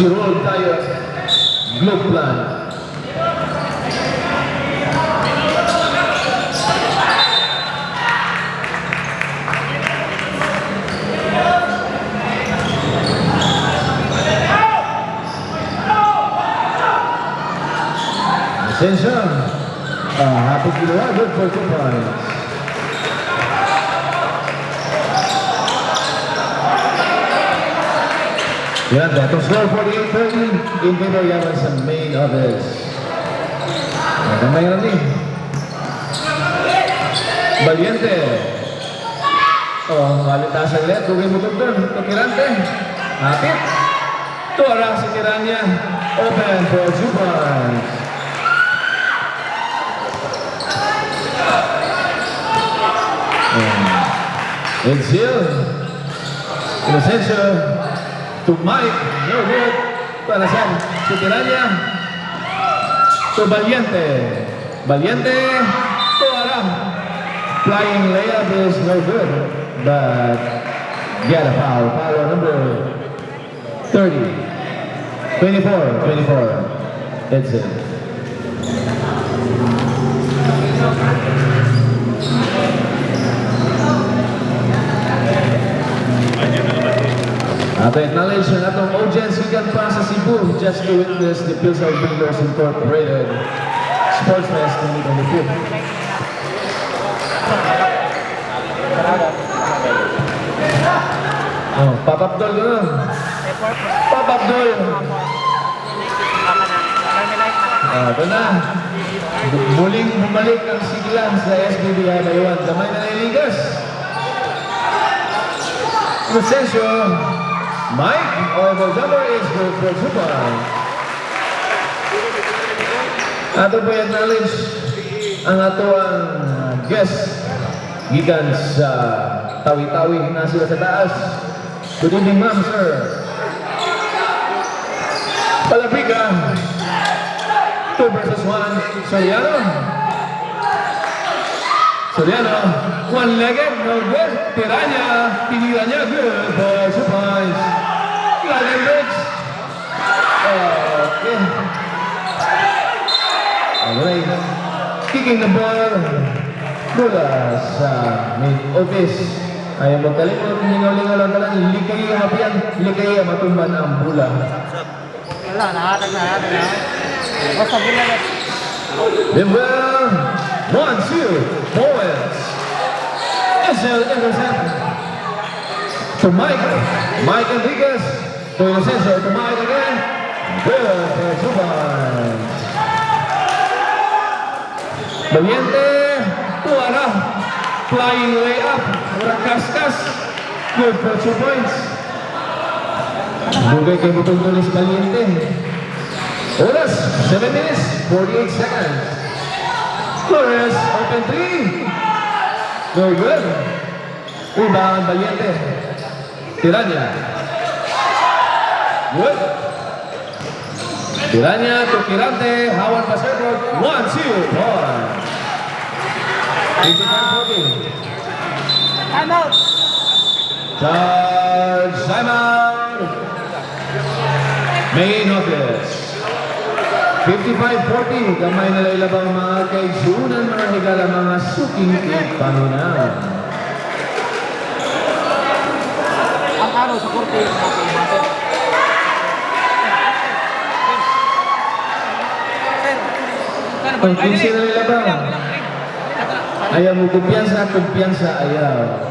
Girol tayo. Globe plan. Ascension. Happy ginawa. Good for 2 points. Yan, to score 48-30 in favor yaman sa main office. Kamay na ni Valiente. Malitasan ulit. Tugay mo doon. Tukirante. Hapit. Tuara si Tirania. Open for 2 points. It's here. Inocencio. To Mike, no good. Para saan? Si Tirania. To Valiente. Valiente. To Aram. Flying layup is no good. But get a foul. Foul number 30. 24. That's it. To acknowledge ang atong audience gikan pa sa Cebu just to witness the Pilsner Builders Incorporated Sports Fest 2022. Papapdol ko nun. Papapdol. Ito na. Muling bumalik ang siglan sa SBBI Bayuan. Damay na niligas. Inocencio. Mike, the number is good for 2 points. Ato po i-acknowledge ang ato ang guest gikan sa Tawi-Tawi na sila sa taas. Good evening, ma'am, sir. Palapiga. 2 versus 1. Soriano. One-legged, no good. Tiranya, tinira niya, good for 2 points. Lalendex. Okay. Alright. Kicking the ball. Mula sa main office. Ayaw magkalimot, lingaw-lingaw lang talang. Likay ang mapiyan, likay ang matumban ang bula. Wala, nahatag na. Basta bula na. Well, 1-2 points. SL intercept to Mike Enriquez to Inocencio to Mike again. Good for 2 points. Valiente to Ara. Flying way up. Kaskas. Good for 2 points. Bugay kay butong tulis Valiente. Oras 7 minutes 48 seconds. Flores, open 3. Very good. Rebound, Valiente. Tirania. Good. Tirania to Tirante. Howard Paserbo. 1-2 points. 55-40. Time out. Charge, time out. Main office. 55-40, gamay na lailabang mga kaigsunan, mga higala, mga suking ipanunan. Ang araw sa korte yung natin. Ang 15 na lailabang. Ayaw mo kumpiyansa, ayaw.